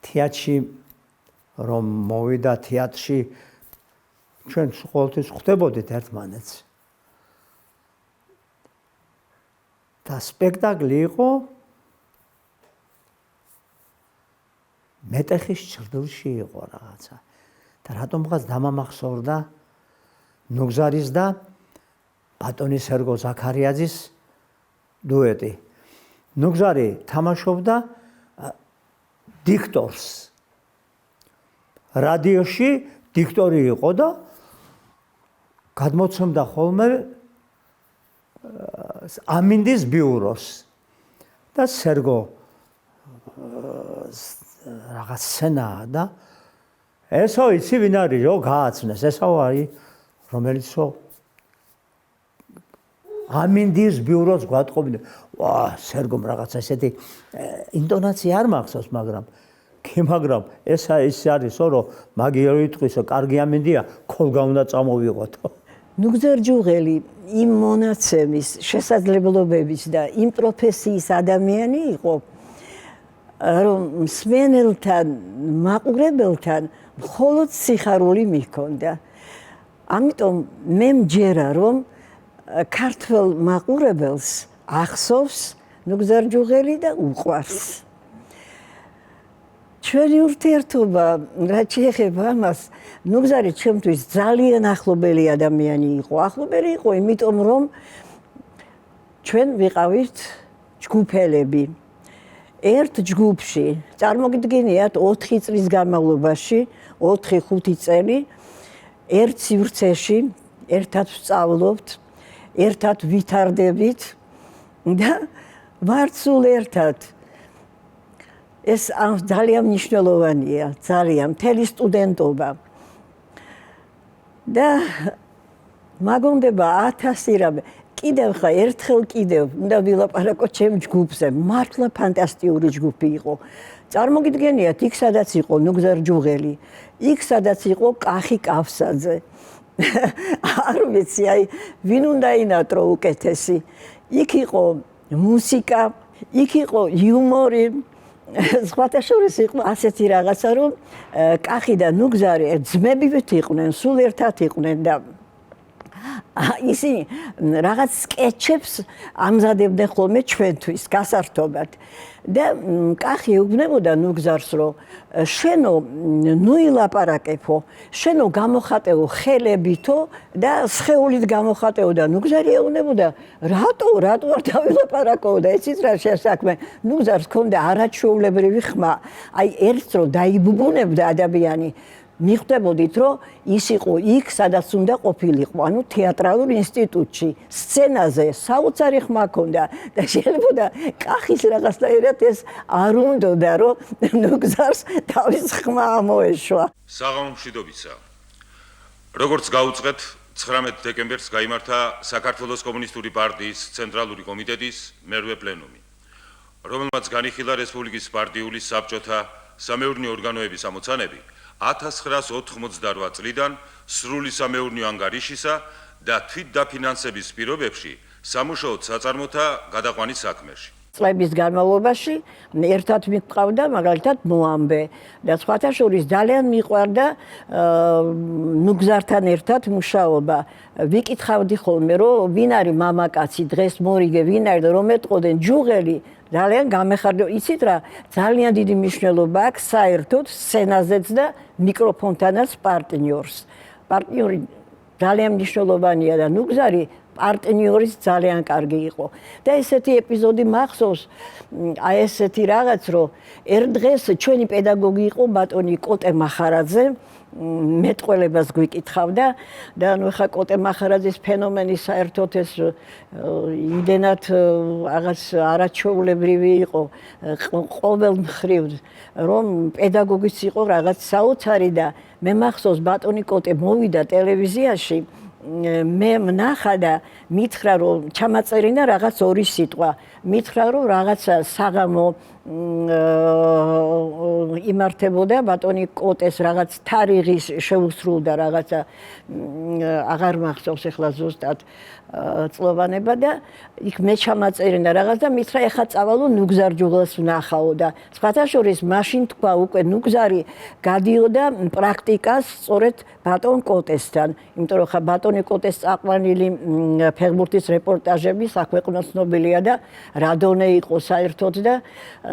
თეატრში რომ მოვიდა თეატრში ჩვენ ყოველთვის ხვდებოდით ერთმანეთს და სპექტაკლი იყო მეტეხის ჩრდილში იყო რაღაცა და რატომღაც დამამახსოვრდა ნუგზარის და ბატონი სერგო ზაქარიაძის დუეტი ნუგზარი თამაშობდა დიქტორს რადიოში დიქტორი იყო და გადმოცემდა ხოლმე ამინდის ბიუროს და სერგო რაღაც სცენაა და ესო იცი ვინ არის რო გააცნეს ესო არის რომელიცო ამინდის ბიუროს გვატყობინე ვა სერგომ რაღაცა ესეთი ინტონაცია არ მახსოვს მაგრამ ეს არისო რომ მაგიერი იტყვისო კარგი ამინდია ქოლგა უნდა წამოვიღოთო ნუგზარ ჯუღელი იმ მონაცემის შესაძლებლობების და იმ პროფესიის ადამიანი იყო რომ მსმენელთან მაყურებელთან მხოლოდ სიხარული მიჰქონდა ამიტომ მე მჯერა რომ ქართველ მაყურებელს ახსოვს ნუგზარ ჯუღელი და უყვარს ჩვენი ურთიერთობა რაც შეეხება ამას ნუგზარი ჩემთვის ძალიან ახლობელი ადამიანი იყო ახლობელი იყო იმიტომ რომ ჩვენ ვიყავით ჯგუფელები ერთ ჯგუფში წარმოგიდგენიათ 4 წლის განმავლობაში 4-5 წელი ერთ სივრცეში ერთად ვსწავლობთ ერთად ვითარდებით და ვართ სულ ერთად ეს ძალიან მნიშვნელოვანია ძალიან მთელი სტუდენტობა და მაგონდება 1000 რამე კიდევ ხა ერთხელ კიდევ უნდა ვილაპარაკო ჩემ ჯგუფზე მართლა ფანტასტიკური ჯგუფი იყო წარმოგიდგენიათ იქ სადაც იყო ნუგზარ ჯუღელი იქ სადაც იყო კახი კავსაძე არ ვიცი აი ვინ უნდა ინატრო უკეთესი იქ იყო მუსიკა იქ იყო იუმორი სხვათა შორის იყო ასეთი რაღაცა რომ კახი და ნუგზარი ძმებივით იყვნენ სულ ერთად იყვნენ და ისინი რაღაც სკეჩებს ამზადებდნენ ხოლმე ჩვენთვის გასართობად და კახი ეუბნებოდა ნუგზარს რომ შენო ნუ ილაპარაკებო შენო გამოხატეო ხელებითო და სხეულით გამოხატეო და ნუგზარი ეუბნებოდა რატო არ დავილაპარაკო და იცით რა შესაქმე ნუგზარს ჰქონდა არაჩვეულებრივი ხმა აი ერთს რომ დაიბუბუნებდა ადამიანი მიხვდებოდით რომ ის იყო იქ სადაც უნდა ყოფილიყო ანუ თეატრალურ ინსტიტუტში სცენაზე საოცარი ხმა ჰქონდა და შეიძლება კახის რაღაცნაირად ეს არ უნდოდა რომ ნუგზარს თავის ხმა ამოეშვა საღამო მშვიდობისა როგორც გაუწყეთ 19 დეკემბერს გაიმართა საქართველოს კომუნისტური პარტიის ცენტრალური კომიტეტის მერვე პლენუმი რომელმაც განიხილა რესპუბლიკის პარტიული საბჭოთა სამეურნეო ორგანოების ამოცანები 1988 წლიდან სრული სამეურნეო ანგარიშისა და თვითდაფინანსების პირობებში სამუშაო საწარმოთა გადაყვანის საქმეში. წლების განმავლობაში ერთად მიყავდა მაგალითად მოამბე და სხვათა შორის ძალიან მიყვარდა ნუგზართან ერთად მუშაობა. ვიკითხავდი ხოლმე რომ ვინ არის მამაკაცი დღეს მორიგე ვინ არის და რომ ეტყოდნენ ჯუღელი ძალიან გამეხარდა იცით რა ძალიან დიდი მნიშვნელობა აქვს საერთოდ სცენაზეც და მიკროფონთანაც პარტნიორს. პარტნიორი ძალიან მნიშვნელოვანია და ნუგზარი პარტნიორის ძალიან კარგი იყო და ესეთი ეპიზოდი მახსოვს აი ესეთი რაღაც რომ ერთ დღეს ჩვენი პედაგოგი იყო ბატონი კოტე მახარაძე მეტყველებას გვიკითხავდა და ნუ ხა კოტე მახარაძის ფენომენი საერთოდ ეს იმდენად რაღაც არაჩვეულებრივი იყო ყოველ მხრივ რომ პედაგოგიც იყო რაღაც საოცარი და მე მახსოვს ბატონი კოტე მოვიდა ტელევიზიაში მე მნახა და მითხრა რომ ჩამაწერინა რაღაც ორი სიტყვა მითხრა რომ რაღაცა საღამო იმართებოდა ბატონი კოტეს რაღაც თარიღის შეუსრულდა რაღაცა აღარ მახსოვს ახლა ზუსტად წლოვანება და იქ მე ჩამაწერინა რაღაც და მითხრა ეხა წავალო ნუგზარ ჯუღელს ვნახაო და სხვათა შორის მაშინ თქვა უკვე ნუგზარი გადიოდა პრაქტიკას სწორედ ბატონ კოტესთან იმიტომ რომ ხა ბატონი კოტეს წაყვანილი ფეხბურთის რეპორტაჟები საქვეყნო ცნობილია და რადონე იყო საერთოდ და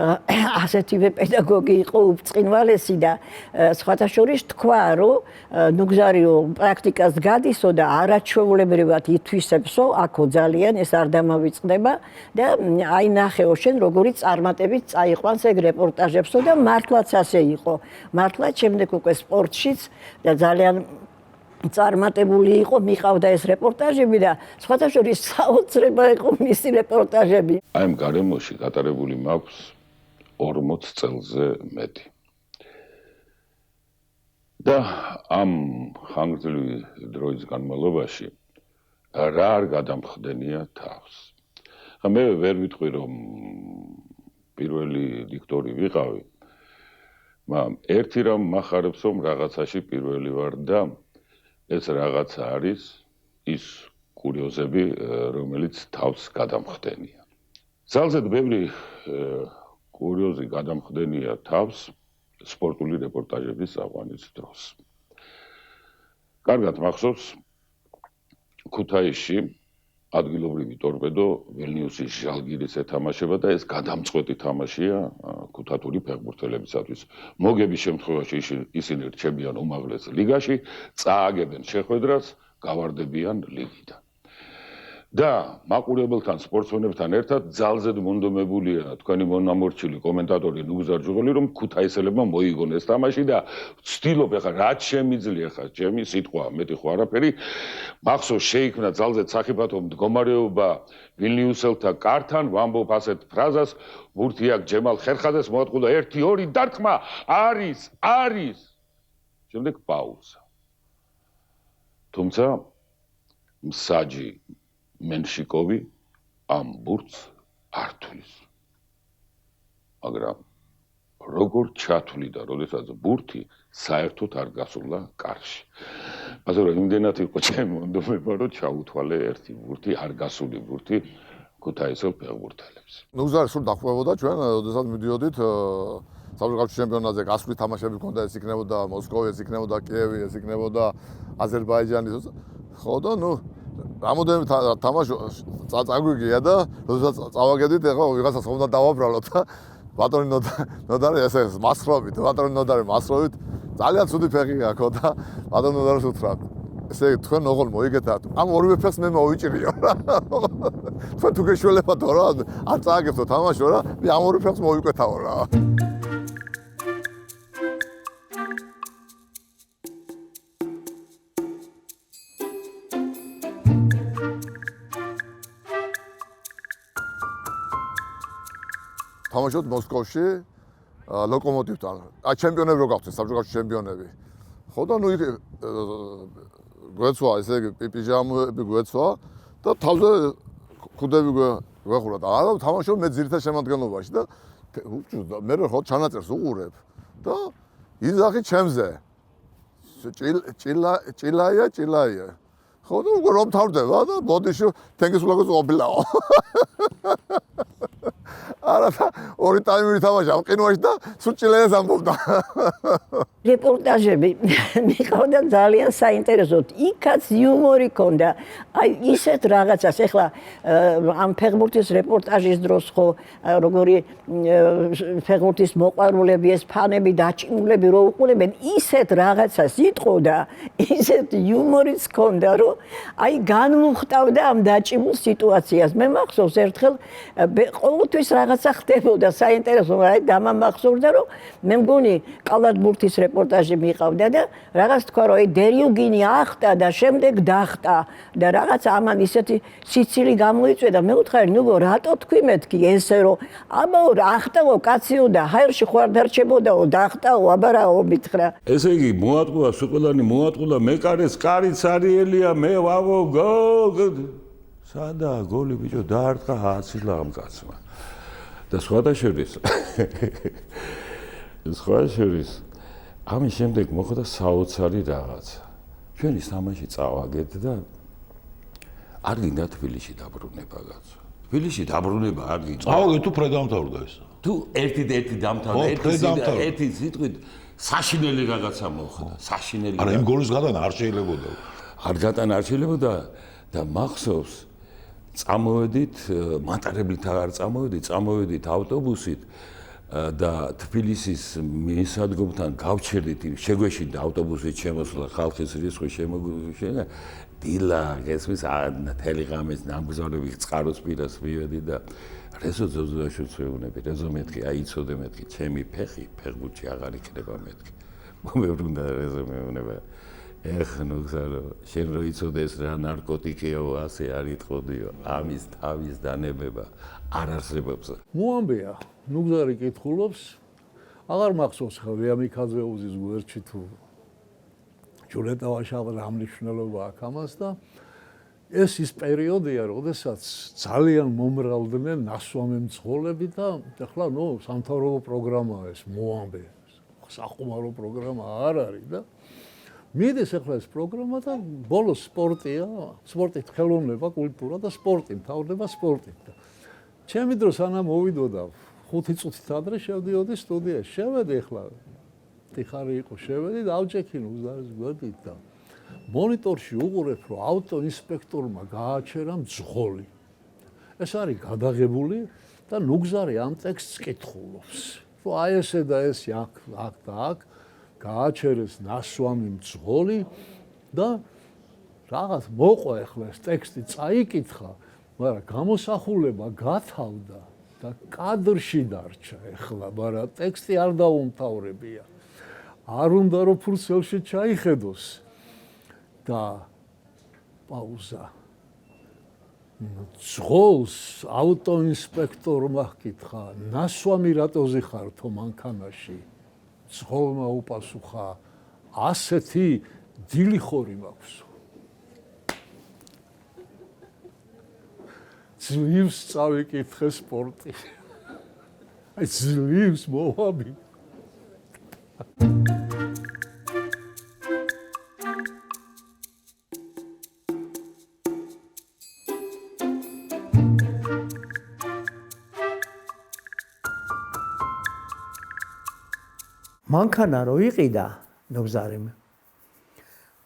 ასეთივე პედაგოგი იყო უბწყინვალესი და სხვათა შორის თქვა რომ ნუგზარიო პრაქტიკას გადისო და არაჩვეულებრივად ითვისებსო აქო ძალიან ეს არ დამავიწყდება და აი ნახეო შენ როგორი წარმატებით წაიყვანს ეგ რეპორტაჟებსო და მართლაც ასე იყო მართლაც შემდეგ უკვე სპორტშიც და ძალიან წარმატებული იყო მიყავდა ეს რეპორტაჟები და სხვათა შორის საოცრება იყო მისი რეპორტაჟები აი ამ გარემოში გატარებული მაქვს 40 წელზე მეტი. და ამ ხანგრძლივი დროის განმავლობაში რა არ გადამხდენია თავს. ხა მე ვერ ვიტყვი რომ პირველი დიქტორი ვიყავი, მაგრამ ერთი რამ მახარებს რომ რაღაცაში პირველი ვარ და ეს რაღაცა არის ის კურიოზები, რომელიც თავს გადამხდენია. ძალზედ ბევრი კურიოზი გადამხდენია თავს სპორტული რეპორტაჟების აღვანის დროს. კარგად მახსოვს ქუთაისში ადგილობრივი ტორპედო ვილნიუსის ჟალგირის ეთამაშება და ეს გადამწყვეტი თამაშია ქუთათური ფეხბურთელებისათვის. მოგების შემთხვევაში ისინი რჩებიან უმაღლეს ლიგაში, წააგებენ შეხვედრას, გავარდებიან ლიგიდან. და მაყურებელთან სპორტსმენებთან ერთად ძალზედ მონდომებულია თქვენი მონამორჩილი კომენტატორი ნუგზარ ჯუღელი რომ ქუთაისელებმა მოიგონ ეს თამაში და ვცდილობ ახლა რაც შემიძლია ხა ჩემი სიტყვა მეტი ხო არაფერი მახსოვს შეიქმნა ძალზედ სახიფათო მდგომარეობა ვილნიუსელთა კართან ვამბობ ასეთ ფრაზას ბურთი აქ ჯემალ ხერხაძეს მოატყუდა 1-2 დარტყმა არის შემდეგ პაუზა თუმცა მსაჯი მენშიკოვი ამ ბურთს არ თვლის. მაგრამ როგორ ჩათვლიდა, როდესაც ბურთი საერთოდ არ გასულა კარში. ასე რომ იმდენად იყო ჩემი მონდომება, რომ ჩაუთვალე ერთი ბურთი, არ გასული ბურთი ქუთაისელ ფეხბურთელებს. ნუგზარი სულ დახვდებოდა ჩვენ, როდესაც მიდიოდით საბჭოთა ჩემპიონატზე გასული თამაშები ჰქონდა, ეს იქნებოდა მოსკოვი, ეს იქნებოდა კიევი, ეს იქნებოდა აზერბაიჯანი. ხო და ნუ რამოდენიმე თამაში წაგვიგია და როდესაც წავაგედით ეხლა ვიღაცას ხომ უნდა დავაბრალოთ და ბატონი ნოდარი ესე მასრობით ბატონი ნოდარი მასრობით ძალიან ცუდი ფეხი აქვს და ბატონი ნოდარს უთხრა ესე თქვენ ოღონ მოიგეთ ამ ორივე ფეხს მე მოვიჭრიო რა თქვენ თუ გეშველებათო რა არ წააგებთო თამაშო რა მე ამ ორივე ფეხს მოვიკვეთავო რა თამაშობთ მოსკოვში ლოკომოტივთან. ჩემპიონები რო გავხდეთ, საბჭოთა ჩემპიონები. ხო და ნუ იქ გვეცვა, ესე იგი პიჟამები გვეცვა და თავზე ქუდები გვეხურა და არა თამაშობ მე ძირითად შემადგენლობაში და მე ხო ჩანაწერს უყურებ და იძახი ჩემზე. ჭილაია. ხო და უკვე რომ თავდება და ბოდიში თენგისულაკოს ყოფილაო. არა და ორი ტაიმი თამაშა მყინვაში და სულ ჭილაიას ამბობდა. რეპორტაჟები მიყავდა ძალიან საინტერესოდ. იქაც იუმორი ქონდა. აი ისეთ რაღაცას ეხლა ამ ფეხბურთის რეპორტაჟის დროს ხო როგორი ფეხბურთის მოყვარულები ეს ფანები დაჭიმულები რო უყურებენ ისეთ რაღაცას იტყოდა, ისეთ იუმორიც ქონდა, რომ აი განმუხტავდა ამ დაჭიმულ სიტუაციას. მე მახსოვს ერთხელ ყოველთვის რაღაცა ხდებოდა საინტერესო, აი დამამახსოვრდა რომ მე მგონი კალათბურთის რეპორტაჟი მიყავდა და რაღაც თქვა რომ აი დერიუგინი ახტა და შემდეგ დახტა და რაღაც ამან ისეთი სიცილი გამოიწვია და მე ვუთხარი ნუგო რატო თქვი მეთქი ესე რომ აბაო ახტაო კაციო და ჰაერში ხوار დარჩებოდაო დახტაო აბა რაო მითხრა. ესე იგი მოატყუა სუყელანი მოატყუა მეკარეს კარიც არიელია მე ვავო გოლ სადა გოლი ბიჭო დაარტყა აცილა ამ კაცმა და სხვა შორის ამის შემდეგ მოხდა საოცარი რაღაცა. ჩვენი სამაში წავაგეთ და არ გინდა თბილისში დაბრუნება კაცო. თბილისში დაბრუნება არ გინდა. წავაგეთ თუ ფრედამთავრდა ეს. თუ ერთი დამთავრდა, ერთი სიტყვით საშინელი რაღაცა მოხდა, საშინელი. არა იმ გოლის გადანა არ შეიძლებოდა. არ გატანა არ შეიძლება და მახსოვს წამოვედით, მატარებლით აღარ წამოვედით ავტობუსით და თბილისის მისადგომთან გავჩერდით, შეგვეშინდა ავტობუსით შემოსვლა ხალხის რისხვი შემოგუშენა. დილა გესმის მთელი ღამეს ნამგზავრები წყაროს პირას მივედი და რეზო ზოზაშუც ვეუბნები, რეზო მეთქი, აიცოდე მეთქი, ჩემი ფეხი ფეხბურთში აღარ იქნება მეთქი. მე ვრუნდა რეზო მეუბნება. ეხნო გზარო, შენ რო იცოდეს რა ნარკოტიკეო, ასე არ იტყოდიო, ამის თავის დანებება არ არსებობს. მოამბეა, ნუგზარი კითხულობს, აღარ მახსოვს ხა ვიამიქაძეუზის გვერდში თუ ჯულეტა ვაშავა რა მნიშვნელობა აქვს ამას და ეს ის პერიოდია, როდესაც ძალიან მომრავლდნენ ნასვამი მძღოლები და ახლა ნუ სამთავრობო პროგრამაა ეს მოამბე. სახუმარო პროგრამა არ არის და მიდის ახლა ეს პროგრამა და ბოლოს სპორტია, სპორტით ხელოვნება, კულტურა და სპორტი, მთავრდება სპორტით. ჩემი დროს ანა მოვიდოდა 5 წუთით ადრე შევდიოდი სტუდიაში. შევედი ახლა ტიხარი იყო, შევედი და ავჭექინო უზარის გვერდით და მონიტორში უყურებ, რომ ავტოინსპექტორმა გააჩერა მძღოლი. ეს არის გადაღებული და ნუგზარი ამ ტექსტს კითხულობს. რომ აი ესე და ეს აქ და აქ გააჩერეს ნასვამი მძღოლი და რაღაც მოყვა ახლა ეს ტექსტი წაიკითხა, მაგრამ გამოსახულება გათავდა და კადრში დარჩა ახლა, მაგრამ ტექსტი არ დაუმთავრებია. არ უნდა რომ ფურცელში ჩაიხედოს და პაუზა. ძღოლს ავტოინსპექტორმა ჰკითხა, ნასვამი რატოზე ხართო მანქანაში? ძღოლმა უპასუხა, ასეთი დილი ხორი მაქვს. ძლივს წავიკითხე სპორტი. აი ძლივს მოვაბი. მანქანა რო იყიდა ნუგზარიმ.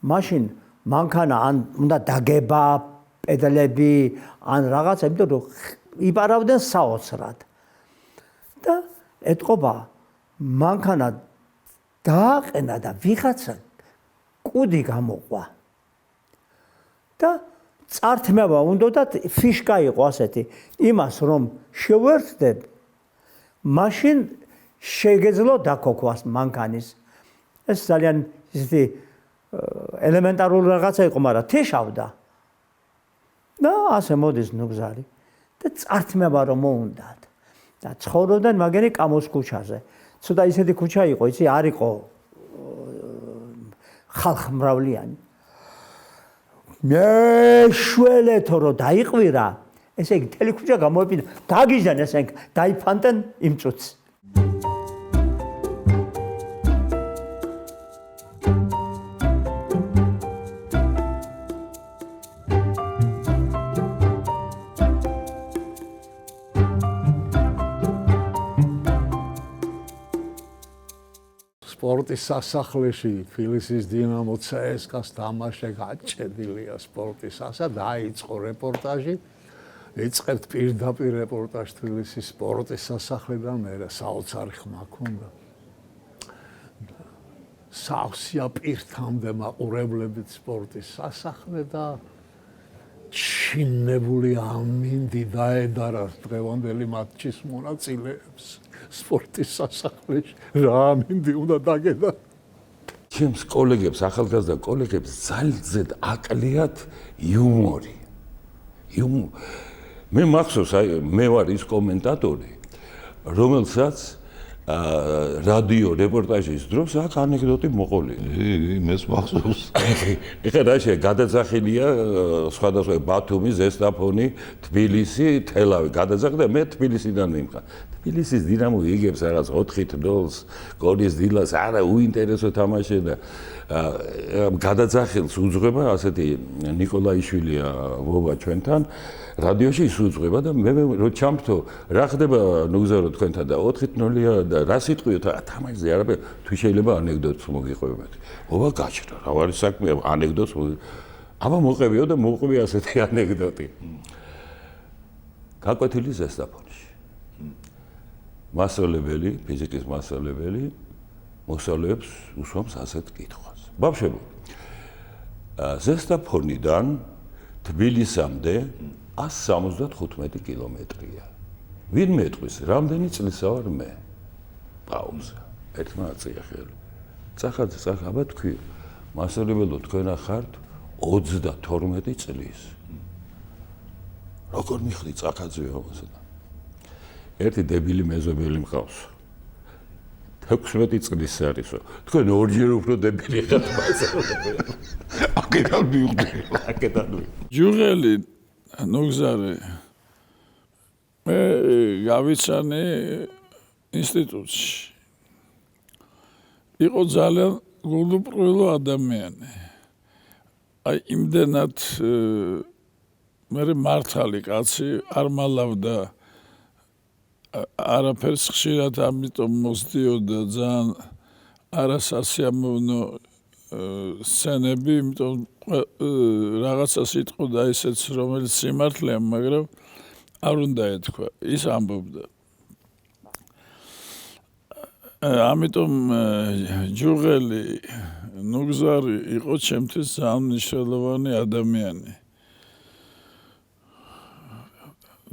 მაშინ მანქანა ან უნდა დაგება პედალები ან რაღაცა, იმიტომ რომ იპარავდნენ საოცრად. და ეთყობა მანქანა დააყენა და ვიღაცა კუდი გამოყვა. და წართმევა უნდა ფიშკა იყო ასეთი, იმას რომ შევერთდებ, მაშინ შეგეძლო დაქოქვას მანქანის. ეს ძალიან ისეთი ელემენტარული რაღაცა იყო, მაგრამ თეშავდა. და ასე მოდის ნუგზარი და წართმევა რომ მოუნდათ. და ცხოვრობდნენ მაგერი კამოს ქუჩაზე. ცოტა ისეთი ქუჩა იყო, იცი, არ იყო ხალხმრავლიანი. მეშველეთო რომ დაიყვირა, ესე იგი მთელი ქუჩა გამოეპინა, დაგიჟდნენ ესე იგი, დაიფანტენ იმ წუთს. სპორტის სასახლეში თბილისის დინამო CSKA-ს თამაში გაჭედილია სპორტის სასა დაიწყო რეპორტაჟი იწყებთ პირდაპირ რეპორტაჟს თბილისის სპორტის სასახლედან მე საოცარი ხმა ქონდა სავსეა პირთამდე მაყურებლებით სპორტის სასახლე და ჩინებული ამინდი დაედარა დღევანდელი მატჩის მონაწილეებს სპორტის სასახლეში რა ამინდი უნდა დაგედა ჩემს კოლეგებს ახალგაზრდა კოლეგებს ძალზედ აკლიათ იუმორი მე მახსოვს მე ვარ ის კომენტატორი რომელსაც რადიო რეპორტაჟის დროს აქ ანეკდოტი მოყოლია. მეს მახსოვს. ეხლა რა შეიძლება გადაძახილია სხვადასხვა ბათუმი, ზესტაფონი, თბილისი, თელავი გადაძახდა მე თბილისიდან ვიმხარ. თბილისის დინამო იგებს რაღაც 4-0-ს, გოლის დილას არა უინტერესო თამაში და გადაძახილს უძღვება ასეთი ნიკოლაიშვილია ვოვა ჩვენთან რადიოში ის უძღვება და მე რო ჩამფთო რა ხდება ნუგზარო თქვენთან და 4-0-ია და რა სიტყვიოთ თამაშზე არაფერი თუ შეიძლება ანეკდოტს მოგიყვებათ. ვოვა გაჩნდა რა არის საქმე ანეკდოტს აბა მოყევიო და მოყვი ასეთი ანეკდოტი. გაკვეთილი ზესტაფონში. მასწავლებელი, ფიზიკის მასწავლებელი მოსწავლეებს უსვამს ასეთ კითხვას. ბავშვებო, ზესტაფონიდან თბილისამდე 175 კილომეტრია. ვინ მეტყვის, რამდენი წლისა ვარ მე? პაუზა. ერთმა აწია ხელი. წახადე, აბა თქვი, მასწავლებელო თქვენ ახართ 32 წლის. როგორ მიხდი წახაძე ამასა? ერთი დებილი მეზობელი მყავს. 16 წლის არისო. თქვენ ორჯერ უფრო დებილი ხართ მასწავლებელი. აკეთან მივხვდი. აკეთან. ჯუღელი ნუგზარე მე გავიცანე ინსტიტუტში. იყო ძალიან გულუბრყვილო ადამიანი. აი იმდენად მე მართალი კაცი არ მალავდა არაფერს ხშირად ამიტომ მოსდიოდა ძალიან არასასიამოვნო სცენები, იმიტომ რაღაცას იტყოდა ისეც, რომელიც სიმართლეა, მაგრამ არ უნდა ეთქვა. ის ამბობდა. ამიტომ ჯუღელი ნუგზარი იყო ჩემთვის ძალიან მნიშვნელოვანი ადამიანი.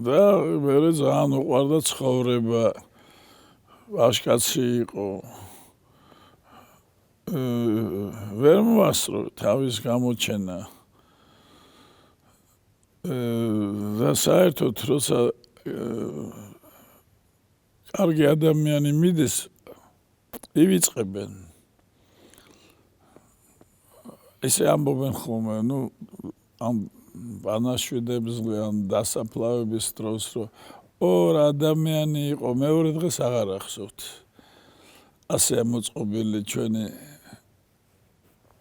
და მე ძალიან უყვარდა ცხოვრება. ვაჟკაცი იყო. ვერ მოასწრო თავის გამოჩენა. და საერთოდ როცა კარგი ადამიანი მიდის ივიწყებენ. ესე ამბობენ ხოლმე, ნუ ამ ბანაშვიდების ან დასაფლავების დროს რომ ორ ადამიანი იყო, მეორე დღეს აღარ ახსოვთ. ასე მოწყობილი ჩვენი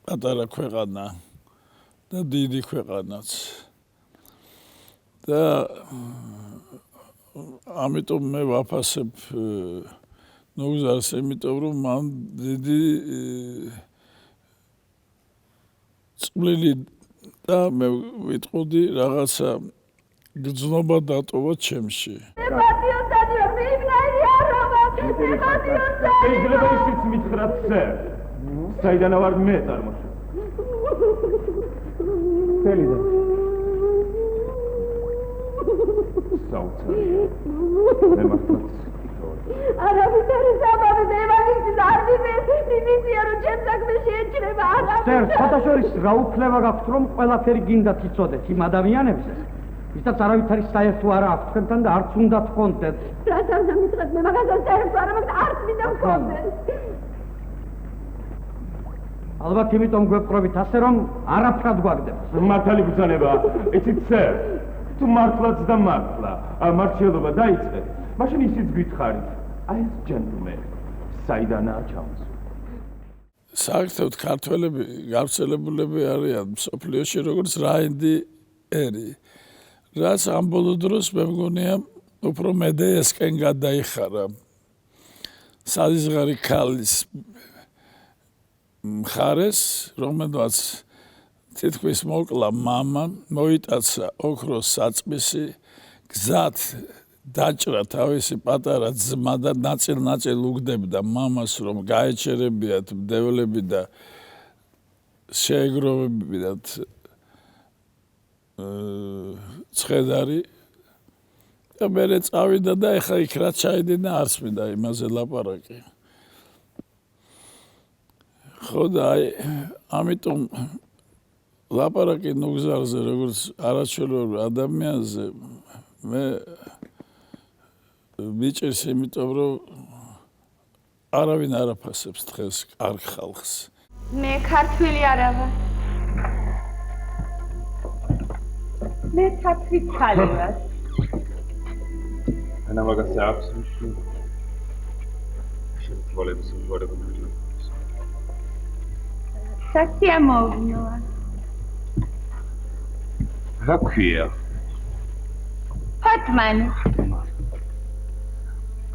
პატარა ქვეყანა და დიდი ქვეყანაც. და ამიტომ მე ვაფასებ ნუგზარს, იმიტომ რომ მან დიდი წვლილი და მე ვიტყოდი რაღაცა გრძნობა დატოვა ჩემში. შეიძლება ისიც მითხრათ სერ. საიდან ვარ მე წარმოშობ. თელიდა. საოცარი. მე მართლაც არაფერი საბაბი დევანის დარდიმე იმისია რომ ჩემ საქმე შეეჭრება არაფერი. სერ, შეთაშორის რა უფლება გაქვთ რომ ყველაფერი გინდათ იცოდეთ იმ ადამიანებზეც? ვისაც არავითარი საერთო არ აქვს თქვენთან და არც უნდა თქონდეთ. რაც არ დამიწყეთ მე მაგასაც საერთო არ მაქვს არც მინდა მქონდეს. ალბათ იმიტომ გვეპყრობით ასე რომ არაფრად გვაგდება. მართალი ბრძანება. იცით სერ, თუ მართლაც და მართლა მართლობა დაიწყეთ, მაშინ ისიც გითხარით. აი ეს ჯენტლმენი საიდანაა ჩამოსული. საერთოდ ქართველები გავრცელებულები არიან მსოფლიოში როგორც რაინდი ერი. რაც ამ ბოლო დროს მე მგონია უფრო მედეესკენ გადაიხარა. საზღარი ქალის მხარეს, რომელსაც თითქმის მოკლა მამა, მოიტაცა ოქროს საწყისი, გზად დაჭრა თავისი პატარა ძმა და ნაწილ-ნაწილ უგდებდა მამას, რომ გაეჩერებიათ მდევლები და შეეგროვებიათ ცხედარი და მერე წავიდა და ეხლა იქ რაც ჩაედინა არც მინდა იმაზე ლაპარაკი. ხო და აი ამიტომ ლაპარაკი ნუგზარზე როგორც არაჩვეულებრივ ადამიანზე მე მიჭირს იმიტომ რომ არავინ არ აფასებს დღეს კარგ ხალხს. მე ქართველი არა ვარ. მე ქართველი ხალი ვარ. ანა მაგას აქვს მშვი. შეგვიძლია უგვარებოდი. საქმე მოვინოა. რა ქვია? ფატმან.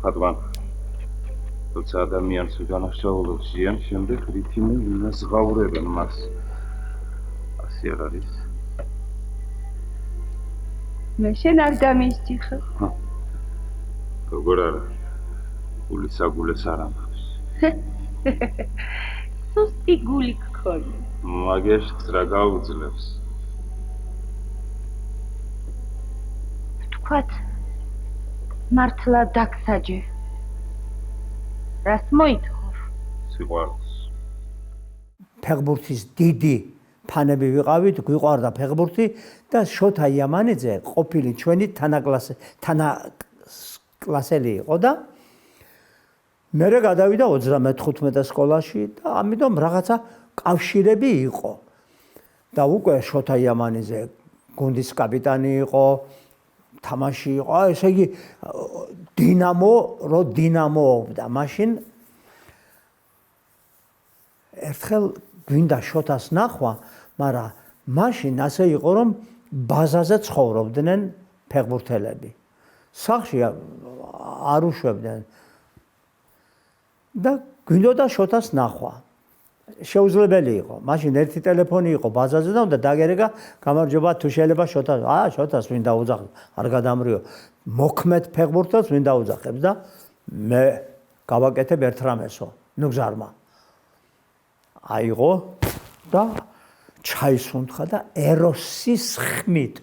ფატმან. თუმცა ადამიანს განახშაულებს ზიან, შემდეგ რითიმე ვინას ზღაურებენ მას. ასე არ არის. მე შენ არ დამისჯიხე. როგორ არა? გული საგულეს არ ამბობს. სუსტი გული გქონი. მაგერს რა გაუძლებს? თქვათ მართლა დაგსაჯე. რას მოითხოვ? სიყვარულს. ფეხბურთის დიდი ფანები ვიყავით, გვიყვარდა ფეხბურთი და შოთა იამანიძე ყოფილი ჩვენი თანაკლასელი იყო და მე გადავიდა 35 სკოლაში და ამიტომ რაღაცა კავშირები იყო. და უკვე შოთა იამანიძე გუნდის კაპიტანი იყო, თამაში იყო, ესე იგი დინამოობდა მაშინ ერთხელ გვინდა შოთას ნახვა, მაგრამ მაშინ ასე იყო რომ ბაზაზე ცხოვრობდნენ ფეხბურთელები. სახლში არ უშვებდნენ და გვინდოდა შოთას ნახვა. შეუძლებელი იყო. მაშინ ერთი ტელეფონი იყო ბაზაზე და უნდა დაგერეგა, გამარჯობა, თუ შეიძლება შოთას, შოთას ვინ დაუძახებს, არ გადამრიო. მოქმედ ფეხბურთელს ვინ დაუძახებს და მე გავაკეთებ ერთ რამესო, ნუგზარმა. აიღო და ჩაისუნთხა და ეროსის ხმით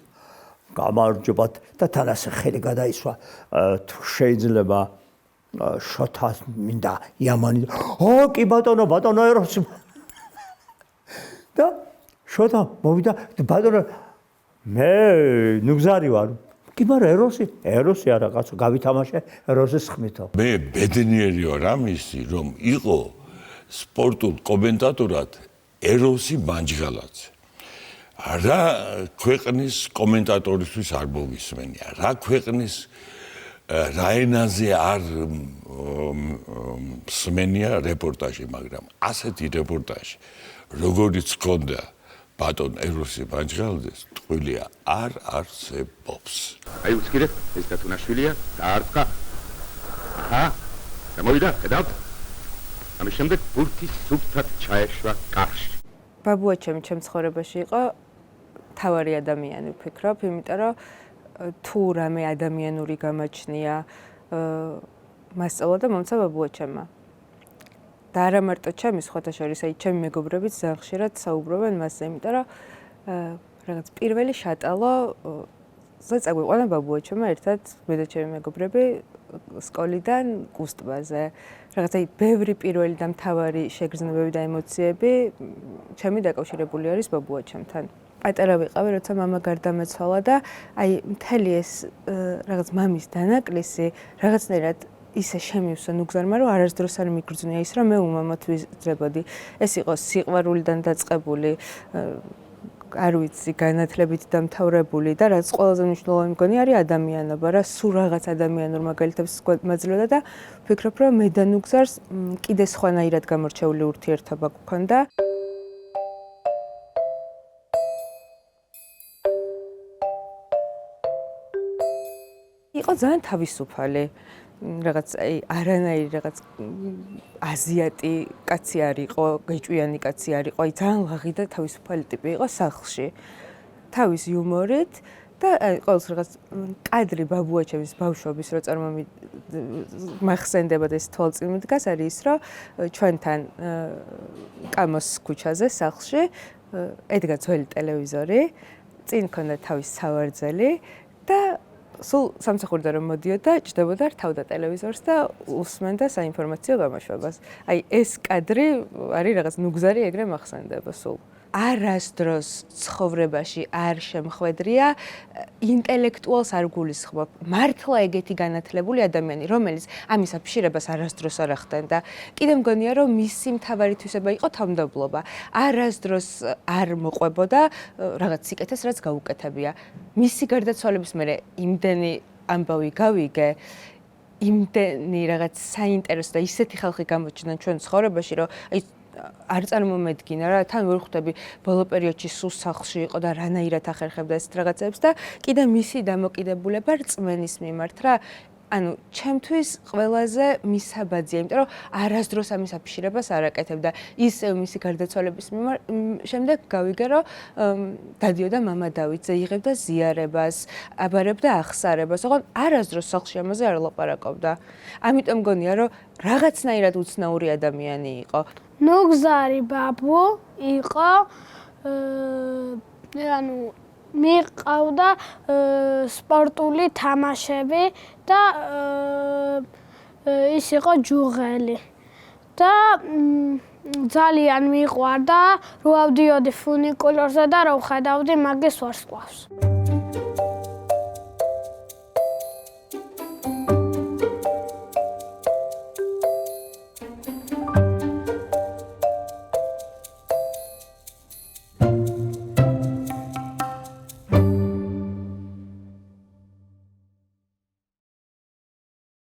გამარჯობათ და თან ასე ხელი გადაისვა, თუ შეიძლება შოთას მინდა იამანი. კი ბატონო, ბატონო ეროსი. და შოთა მოვიდა, ბატონო მე ნუგზარი ვარ. კი მაგრამ ეროსი არა კაცო, გავითამაშე ეროსის ხმითო. მე ბედნიერი ვარ ამისი, რომ იყო სპორტულ კომენტატორად ეროსი მანჯღალაძე. რა ქვეყნის კომენტატორისთვის არ მოვისმენია, რა ქვეყნის რა ენაზე არ მსმენია რეპორტაჟი, მაგრამ ასეთი რეპორტაჟი, როგორიც ჰქონდა ბატონ ეროსი მანჯღალაძეს, ტყუილია არ არსებობს. აი უცკირე, ეს კატუნაშვილია, დაარტყა. აჰა, გამოვიდა, ხედავთ? ამის შემდეგ ბურთი სუფთად ჩაეშვა კარში. ბაბუაჩემი ჩემ ცხოვრებაში იყო თავარი ადამიანი ვფიქრობ, იმიტომ რომ თუ რამე ადამიანური გამაჩნია მასწავლა და მომცა ბაბუაჩემმა. და არა მარტო ჩემი, სხვათა შორის, აი ჩემი მეგობრებიც ძალიან ხშირად საუბრობენ მასზე, იმიტომ რომ რაღაც პირველი შატალო წაგვიყვანა ბაბუაჩემმა ერთად მე და ჩემი მეგობრები სკოლიდან კუსტბაზე. რაღაც აი ბევრი პირველი და მთავარი შეგრძნებები და ემოციები ჩემი დაკავშირებული არის ბაბუაჩემთან. პატარა ვიყავი, როცა მამა გარდამეცვალა და აი მთელი ეს რაღაც მამის დანაკლისი რაღაცნაირად ისე შემივსვა ნუგზარმა, რომ არასდროს არ მიგრძნია ის, რომ მე უმამოდ ვიზრდებოდი. ეს იყო სიყვარულიდან დაწყებული, არ ვიცი, განათლებით დამთავრებული და რაც ყველაზე მნიშვნელოვანი მგონი არის ადამიანობა, რა სულ რაღაც ადამიანურ მაგალითებს მაძლევდა და ვფიქრობ, რომ მე და ნუგზარს კიდე სხვანაირად გამორჩეული ურთიერთობა გვქონდა. იყო ძალიან თავისუფალი. რაღაც არანაირი რაღაც აზიატი კაცი არ იყო, გეჭვიანი კაცი არ იყო, ძალიან ლაღი და თავისუფალი ტიპი იყო სახლში. თავის იუმორით და ყოველთვის რაღაც კადრი ბაბუაჩემის ბავშვობის რო მახსენდება და ეს თვალწინ მიდგას არის ის რომ ჩვენთან კამოს ქუჩაზე სახლში ედგა ძველი ტელევიზორი, წინ ქონდა თავის სავარძელი და სულ სამსახურიდან რომ მოდიოდა, ჭდებოდა რთავდა ტელევიზორს და უსმენდა საინფორმაციო გამოშვებას. აი ეს კადრი არის რაღაც ნუგზარი ეგრე მახსენდება სულ. არასდროს ცხოვრებაში არ შემხვედრია ინტელექტუალს არ გულისხმობ. მართლა ეგეთი განათლებული ადამიანი, რომელიც ამის აფიშირებას არასდროს არ ახდენდა. კიდე მგონია, რომ მისი მთავარი თვისება იყო თავმდაბლობა. არასდროს არ მოყვებოდა რაღაც სიკეთეს, რაც გაუკეთებია. მისი გარდაცვალების მერე იმდენი ამბავი გავიგე, იმდენი რაღაც საინტერესო და ისეთი ხალხი გამოჩნდა ჩვენ ცხოვრებაში, რომ აი არ წარმომედგინა რა, თან ვერ ხვდები ბოლო პერიოდში სულ სახლში იყო და რანაირად ახერხებდა ეს რაღაცებს და კიდე მისი დამოკიდებულება რწმენის მიმართ რა. ანუ ჩემთვის ყველაზე მისაბაძია, იმიტომ რომ არასდროს ამის აფიშირებას არ აკეთებდა. ისევ მისი გარდაცვალების შემდეგ გავიგე, რომ დადიოდა მამა დავითზე, იღებდა ზიარებას, აბარებდა აღსარებას, ოღონდ არასდროს სახლში ამაზე არ ლაპარაკობდა. ამიტომ მგონია, რომ რაღაცნაირად უცნაური ადამიანი იყო. ნუგზარი ბაბუ იყო, ანუ მიყავდა სპორტული თამაშები და ის იყო ჯუღელი. და ძალიან მიყვარდა, რო ავდიოდი ფუნიკულორზე და რო ხედავდი მაგის ვარსკვლავს.